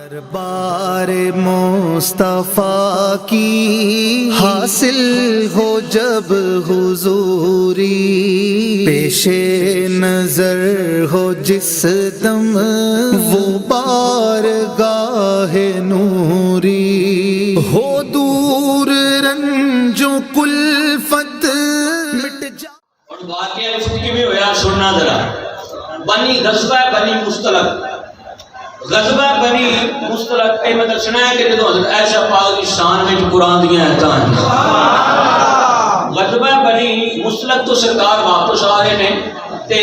दरबार मुस्तफा की हासिल हो जब हुजूरी, पेशे नजर हो जिस दम वो बारगाह नूरी, हो दूर रंजो कुल्फत मिट जा। और वाकया इसकी भी होया सुनना जरा। बनी गज़वा बनी मुस्तलक, गज़वा बनी मुस्तलक ए मतलब सुनाया कि जो हज़रत आयशा पाक की शान में कुरान दी आयतां हैं। गज़वा बनी मुस्तलक तो सरकार वापस आ रहे ने ते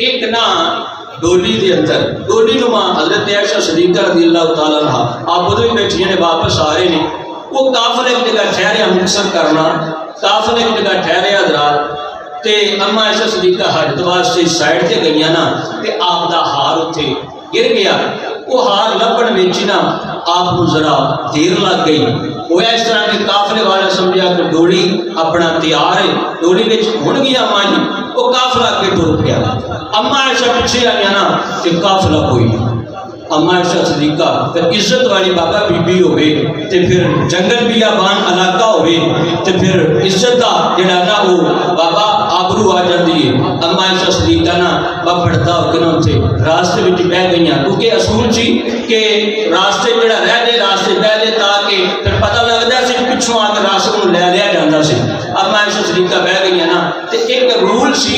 एक ना डोली दे अंदर डोली नुमा हज़रत आयशा सिद्दीक़ा रज़ियल्लाहु तआला अन्हा आप उधर ही बैठी ने वापस आ रहे ने। वो काफिले की जगह ठहरे मुक्तसर करना, काफिले की जगह ठहरे हज़रात ते अम्मा आयशा सिद्दीक़ा हज वास्ते साइड से गई ना ते आपदा हार उत्थे गिर गया। वो हार लभण विच ना आप जरा देर लग गई। होया इस तरह के काफिले वाले समझा कि डोली अपना तैयार है, डोली विच हुण गई अम्मा जी, वो काफिला अगे टुर गया। अम्मा आयशा पिछे आई ना कि काफिला कोई नहीं। अम्मा आयशा सिद्दीक़ा फिर इज्जत वाली बाबा बीबी होवे ते फिर जंगल बियाबान इलाका होवे ते फिर इज्जत का जिहड़ा ना वो बाबा आबरू आ जाती है। अम्मा आयशा सिद्दीक़ा ना बड़ता होकर उत्थे रास्ते में बह गई, क्योंकि असूल सी कि रास्ते जिहड़ा रह जाए रास्ते बह जाए ताकि फिर पता लगता सी पिछों आके रास्ते को लै लिया जाता सी। अम्मा आयशा सिद्दीक़ा बह गई ना ते एक रूल सी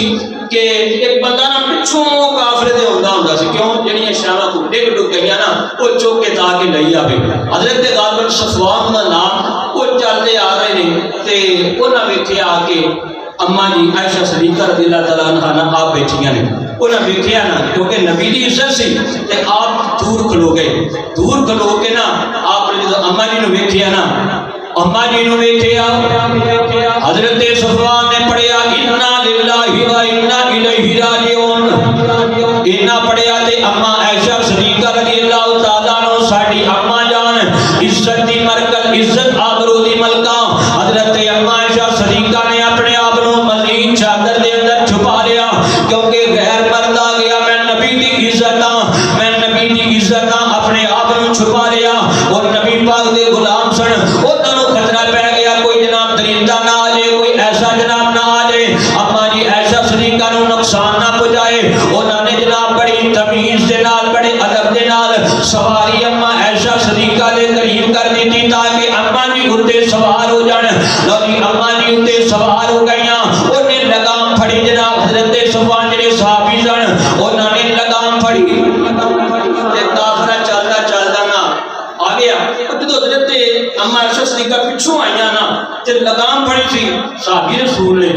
कि एक बंदा ना पिछों काफिले दे हुंदा हुंदा सी, क्यों जिहड़ियां शावां को डिग डुग गईयां ना वो चुक के ताकि लई आवे। हज़रत गालिब सफवान दा नाम वो चलते आ रहे ने ते उन्हां वेखिया आके अम्मा जी आयशा सिद्दीक़ा रज़ियल्लाहु तआला अन्हा ना आप बैठियां ने। उन्हें वेखिया ना क्योंकि नबी की इज्जत सी ते आप दूर खलो गए। दूर खलो के ना आपने जो अम्मा जी ने वेखिया ना, अम्मा जी ने वेखिया हज़रत सफवान ने पढ़िया इन्ना लिल्लाहि व इन्ना इलैहि राजिऊन, इन्ना पढ़िया ते अम्मा आयशा सिद्दीक़ा रज़ियल्लाहु तआला अन्हा साडी अम्मा जान इज्जत दी मरकज इज्जत आबरू दी मलका हज़रत अम्मा आयशा सिद्दीक़ा ने अपने आप को मज़ीद चादर दे अंदर छुपा लिया, क्योंकि गैर मर्द आ गया। मैं नबी दी इज्जत मैं नबी दी इज्जत अपने आप को छुपा लिया और नबी पाक दे गुलाम सन उन्होंने खतरा पै गया कोई जनाब दरिंदा ना आ जाए, कोई ऐसा जनाब ना आ जाए अम्मा जी आयशा सिद्दीक़ा को नुकसान ना पहुंचाए। उन्होंने जनाब बड़ी तमीज दे नाल बड़े अदब दे नाल सवारी अम्मा आयशा सिद्दीक़ा दे करीब कर दी ताकि अम्मा जी उत्ते सवार हो जान। लो जी अम्मा जी उत्ते सवार हो गईयां, उन्हें लगाम फड़ी जनाब हज़रत सफवान जिहड़े सहाबी सन उन्होंने लगाम फड़ी ते काफिला चलदा चलदा ना आ गया। जो हज़रत अम्मा आयशा सिद्दीक़ा पिछों आईयां ना ते लगाम फड़ी सी सहाबी रसूल ने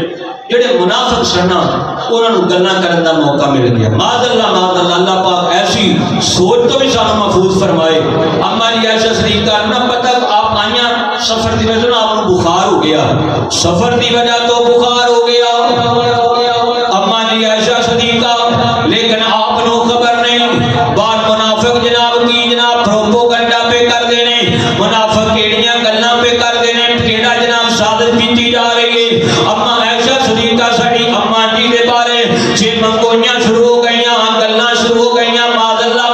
जिहड़े मुनाफिक सन उन्होंने गल्लां करन दा मौका मिल गया। माज़अल्लाह अल्लाह पाक ऐसी सोच तो भी सानू महफूज फरमाए। अम्मा जी आयशा सिद्दीक़ा ना पता आप आईयां सफर की वजह आपको बुखार हो गया, सफर की वजह तो बुखार हो गया अम्मा जी आयशा सिद्दीक़ा, लेकिन आपको खबर नहीं बार मुनाफिक जनाब की जनाब प्रोपोगंडा पे कर देने, मुनाफिक केड़ियां गल्लां पे कर देने, केड़ा जनाब साजिश की जा रही है। अम्मा आयशा सिद्दीक़ा साडी अम्मा जी दे बारे जे मंगोइयां शुरू हो गईयां, गल्लां शुरू हो गईयां। माज़अल्लाह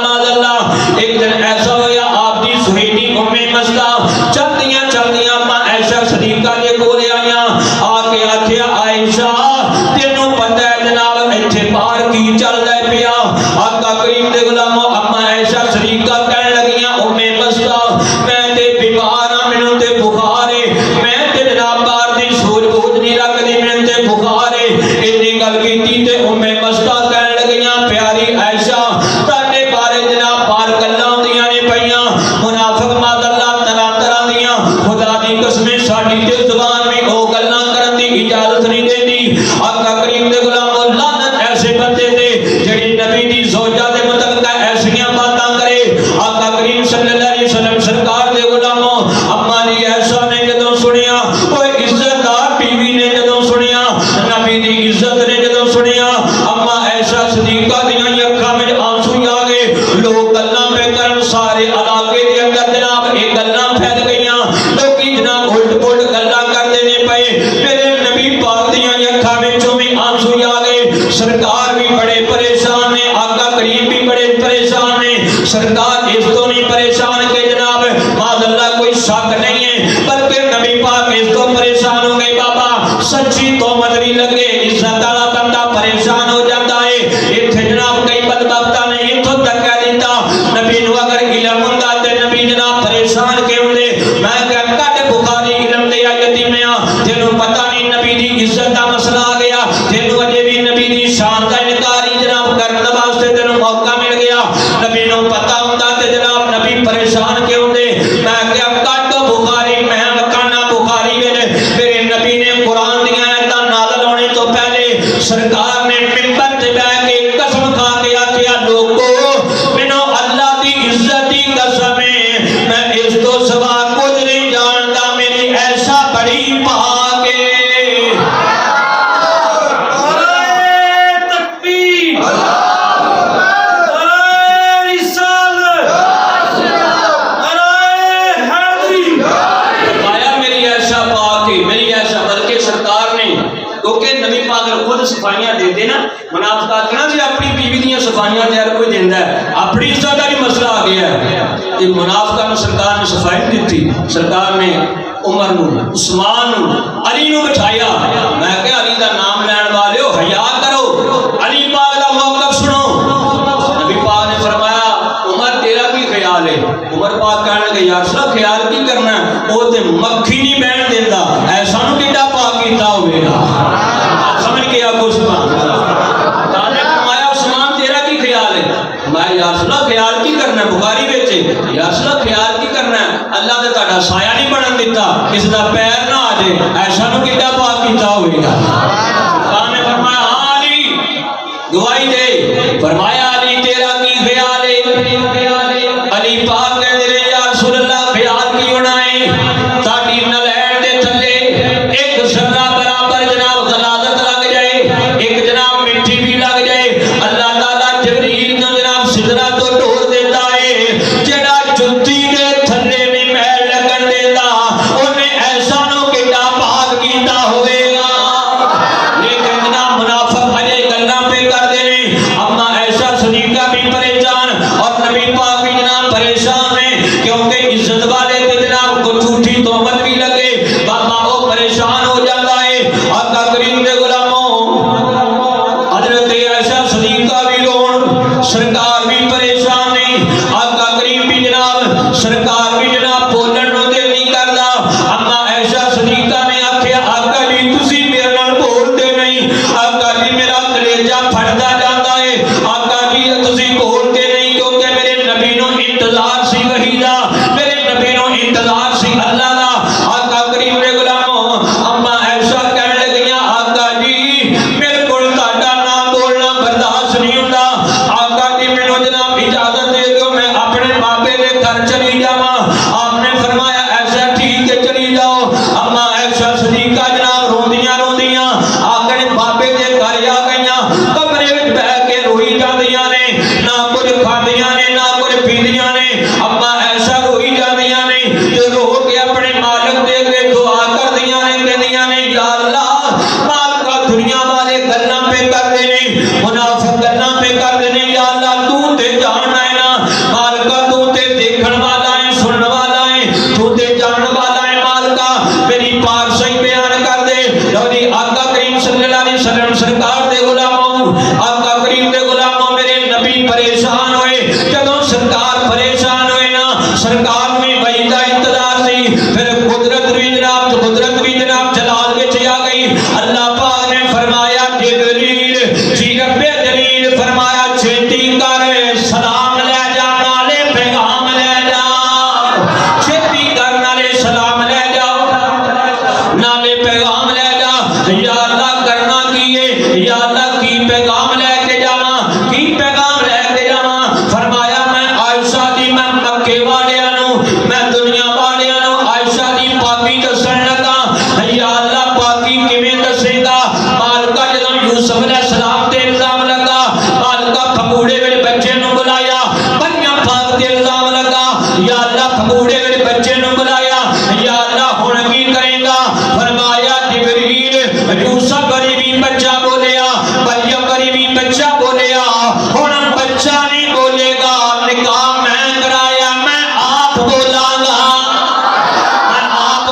एक दिन ऐसा होया आप दी सुहेली उम्मे मस्ता चलदियां चलदियां अम्मा आयशा सिद्दीक़ा दे कोल आईयां, आके आखिया आयशा तेनू पता है जनाब इत्थे बाहर की चलदा पिया। आका करीम दे गुलामो अम्मा आयशा सिद्दीक़ा कहन लगियां उम्मे मस्ता मैं ते बीमार हां, मैनू ते बुखार है, मैं ते जनाब बाहर दी सूझबूझ नहीं रखदी, मैनू ते बुखार है। इन्नी गल कीती ते उम्मे मस्ता कहन लगियां प्यारी आयशा तुहाडे बारे जनाब बाहर गल्लां होंदियां ने पईयां मुनाफिक माज़अल्लाह तरह तरह दियां, खुदा दी कसम साडी ते जुबान में ओ गल्लां करन दी इजाजत नहीं देती। आका करीम दे गुलामो लानत ऐसे बंदे ते जेड़ी नबी दी ज़ौजा दे मुतल्लिक़ ऐसियां बातां करे। आका करीम सल्लल्लाहु अलैहि वसल्लम सरकार दे गुलामो अम्मा जी आयशा ने जदों सुनिया, ओए इज्जतदार बीवी ने जदों सुनिया, नबी दी इज्जत ने जदों सुनिया, अम्मा आयशा सिद्दीक़ा दियां अखां में आंसू आ गए। लोग गल्लां पे करन सारे इलाके दे अंदर जनाब एक गल्लां फैल गईयां, लोकी जनाब उल्ट पुल्ट गल्लां करदे ने पए। मेरे नबी पाक दियां अखां विचों भी आंसू आ गए। सरकार भी बड़े परेशान ने, आका करीम भी बड़े परेशान ने। सरकार इस तो नहीं परेशान परेशान क्यों दे? मैं क्या कट बुखारी मैं वकाना बुखारी मेरे नबी ने कुरान दिया आयतां नाज़िल होने तो पहले सरकार ने मिंबर ते बैठ के कसम खा के आखिया लोगो मैनू अल्लाह दी इज्जत दी कसम है मैं इस तो सिवा कुछ नहीं जानता मेरी ऐसा बड़ी पाक है। सफाइयां देते ना मुनाफिकात ना जी अपनी बीवी दी सफाइयां ते हर कोई देंदा है अपनी इज्जत का भी मसला आ गया है ये मुनाफिकां नूं सरकार ने सफाई नहीं दी। सरकार ने उमर नूं उस्मान नूं अली नूं बिठाया मैं क्या अली दा नाम लैण वालिओ हया करो अली पाक दा मौकफ सुनो। नबी पाक ने फरमाया उमर तेरा की ख्याल है? उमर पाक कहने लगे यार रसूल ख्याल की करना वो ते मक्खी नहीं बैठ देंदा ऐसा नूं किड्डा पाक कीता होवेगा समझ के आपको फरमाया उस्मान तेरा की ख्याल है? मैं या रसूल ख्याल की करना बुखारी बेच या रसूल ख्याल की करना अल्लाह ने तुहाडा साया नहीं बनन दिता किसी दा पैर ना आ जाए ऐसा नूं किड्डा पाक कीता होवेगा। सरकार ने फरमाया हां अली गवाही दे। फरमाया अली तेरा की ख्याल है? अली पाक कहंदे ने या रसूल अल्लाह ख्याल की होना है साडी नलैन दे थल्ले एक सर्रा बराबर जनाब गलादत लग जाए एक जनाब मिट्टी भी लग जाए अल्लाह ताला जबरील नूं जनाब सिदरा तो ढोल देता है जेड़ा जुत्ती दे थल्ले नहीं मैल लगन देता ओने ऐसा नो किड्डा पाक कीता होवेगा। लेकिन जनाब मुनाफिक अजे गल्लां पे करदे ने अम्मा ऐशा सदीका भी परेशान और नबी पाक भी जनाब परेशान है क्योंकि इज्जत वाले ते जनाब को झूठी तोहमत भी लगे बाबा वो परेशान हो जाता है। आका करीम दे गुलामों हजरत आयशा सदीका भी रोन सरकार भी परेशान नहीं आका करीम भी जनाब सरकार भी जनाब बोलन नु दिल नहीं करदा। अम्मा आयशा सदीका ने आख्या आका जी तुसी मेरे नाल बोलदे नहीं आका जी मेरा कलेजा फटदा जांदा है आका जी तुसी बोलदे नहीं क्योंकि मेरे नबी नु इंतजार सी वही दा मेरे नबी नु इंतजार सी अल्लाह दा। आका करीम दे गुलामों अम्मा ऐशा कहने लगियां आका जी मेरे को तुहाडा नाम बोलना बर्दाश्त नहीं हुंदा आका जी मैनूं जनाब इजाजत दे दो मैं अपने बाबे दे घर चली जावां। आपने फरमाया ऐसा ठीक है चली जाओ। अम्मा ऐशा सदीका जनाब रोंदियां रोंदियां अपने बाबे दे घर आ गईयां कमरे विच बैठ के रोई जांदियां ने ना कुछ खांदियां ने ना कुछ पींदियां ने अम्मा ऐशा रोई जांदियां ने ते रो के अपने मालिक दे के दुआ करदियां ने कहदियां ने या अल्लाह मालिका दुनिया वाले गल्लां पे करदे ने मुनाफिक गल्लां पे करदे ने या अल्लाह तू ते जानना है ना मालिका तू ते देखण वाला है सुनने वाला है तू ते जानने वाला है मालिका मेरी पार सही बयान कर दे। लो जी आका करीम सल्लल्लाहु अलैहि वसल्लम सरकार दे गुलामों आका करीम दे गुलामों मेरे नबी परेशान होए जदों सरकार परेशान होए ना सरकार में वही दा इंतजार सी फिर कुदरत भी जनाब जलाल विच आ गई। अल्लाह पाक ने फरमाया जिब्रील जी रब्बे जलील फरमाया छेती कर सलाम ले जा नाले पैगाम ले जा छेती कर नाले सलाम ले जा नाले पैगाम ले जा। या अल्लाह करना की है या अल्लाह की पैगाम लेके जावां की पैगाम लेके जावां। फरमाया मैं आयशा दी मैं मक्के वालियां नु मैं दुनिया वालियां नु आयशा दी पाकी दसन लगा। या अल्लाह पाकी किवें दसेगा मालिका जदों यूसुफ अलैहिस्सलाम ते इल्जाम लगा मालिका फकूड़े विच बच्चे नु बुलाया मरियम पाक ते इल्जाम लगा या अल्लाह फकूड़े विच बच्चे नु बुलाया या अल्लाह हुण की करेगा। फरमाया जिब्रील यूसुफ गरीबी बच्चा बोलिया मरियम गरीबी बच्चा बोलिया हुण बच्चा नहीं बोलेगा निकाह मैं कराया मैं आप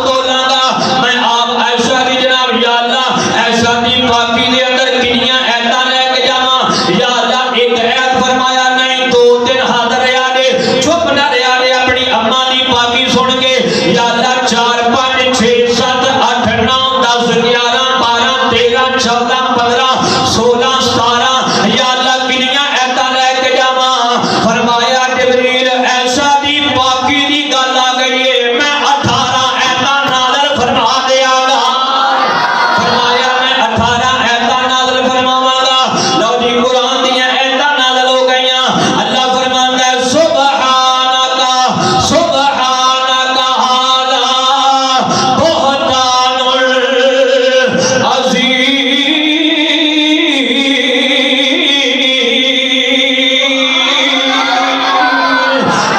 बोलांगा मैं आप ऐशा दी जनाब या अल्लाह ऐशा दी पाकी दे अंदर किनियां ऐतां लेके जावां या अल्लाह एक ऐत फरमाया नहीं दो दिन हाजिर रहा दे चुप ना रहा दे अपनी अम्मा दी पाकी सुन के या अल्लाह 4 5 6 7 8 9 10 11 12 13 14 15 16 17 या अल्लाह किनियां ऐतां लेके जावां। फरमाया जिब्रील ऐशा दी सुबहानक हादा बुहतानुल अज़ीम।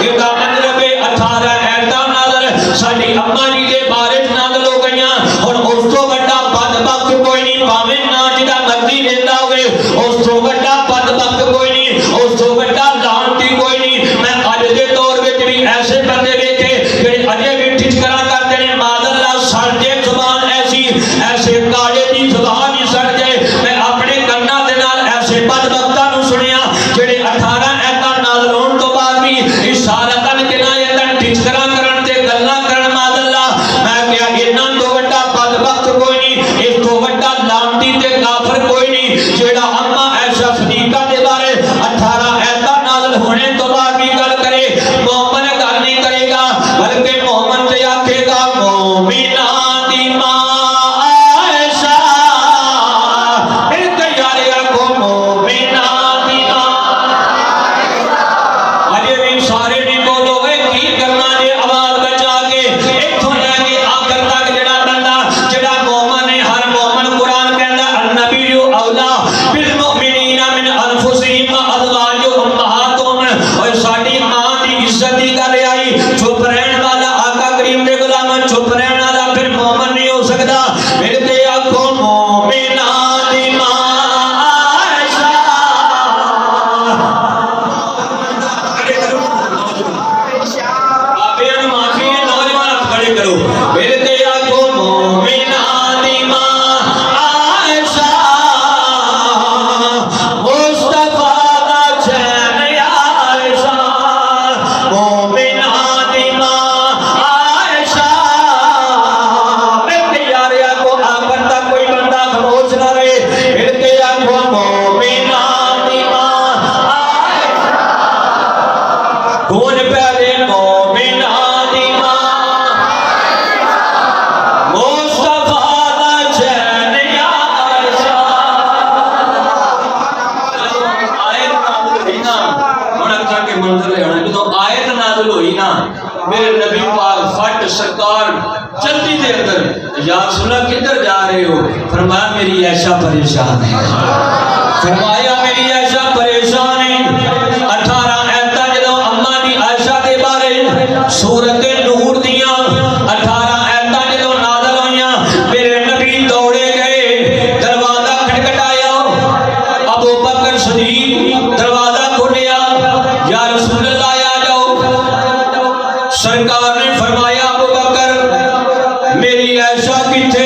इसदा मतलब 18 ऐतां नाज़िल साडी अम्मा जी दे बारे च नाज़िल हो गईयां। हुण उस तो वड्डा बदबख्त कोई नहीं, भावें ना जिहड़ा मर्जी लेंदा होवे, उस तो वड्डा बदबख्त कोई नहीं, उस तो वड्डा लानती कोई नहीं। मैं अज दे दौर विच भी ऐसे बंदे देखे जिहड़े अजे भी ठिठकरा करदे ने, माज़अल्लाह सड़ जाए जुबान ऐसी, ऐसे काले दी जुबान ही सड़ जाए। मैं अपने कन्नां दे नाल ऐसे बदबख्तां नूं सुनिया जिहड़े 18 ऐतां नाज़िल होण तो बाद भी इशारतन किनायतन ठिठकरा करन ते गल्लां करन। माज़अल्लाह मैं कहा इन्हां तो वड्डा बदबख्त कोई नहीं, इस तो वड्डा लानती ते काफिर कोई नहीं जेड़ा अम्मा ऐशा सदीका दे बारे 18 ऐतां नाज़िल होने तो बाद भी गल करे। मोमिन गल नहीं करेगा, बल्कि मोमिन ते आखेगा मोमिना दी मां आयशा। इनके यारे आखो मोमिना दी मां। अजे भी सारे नहीं बोलोगे की करना जे आवाज बचा के इत्थों लैके आखिर तक जेड़ा बंदा जेड़ा मोमिन है, हर मोमिन कुरान कहंदा अन्नबिय्यु औला बिल मुमिनीना मिन अनफुसिहिम व अज़वाजुहुम उम्महातुहुम। और साडी मां दी इज्जत दी गल आई, चुप रहन वाला आका करीम दे गुलाम चुप रहन वाला फिर मोमिन नहीं हो सकदा। फिर ते आखो मोमिना दी मां आयशा। बाबियां नूं माफी है, नौजवान हाथ खड़े करो। फिर ते आखो मोमिना दी मां आयशा। मुस्तफा दा चैन आयशा। मोमिना दी मां आयशा। मेरे यारे आखो आखिर तक कोई बंदा खामोश ना रहे। फिर ते आखो मोमिना दी मां आयशा। कौन प्यारे मोमिना दी मां मुस्तफा दा चैन आयशा। आयत नाज़िल हुई ना, हुण अग्गे के मंज़र लेना जदों आयत नाज़िल हुई ना, मेरे नबी पाक फट सरकार जल्दी दे अंदर या रसूलल्लाह किधर जा रहे हो? फरमाया मेरी आयशा परेशान है। फरमाया मेरी आयशा परेशान है। 18 ऐतां जदों अम्मा दी आयशा दे बारे सूरत नूर दियां 18 ऐतां जदों नाज़िल होईयां, मेरे नबी दौड़े गए, दरवाजा खटखटाया। अबू बकर सदीक दरवाजा खोलिया, या रसूलल्लाह आ जाओ। सरकार ने फरमाया अबू बकर मेरी आयशा किथे?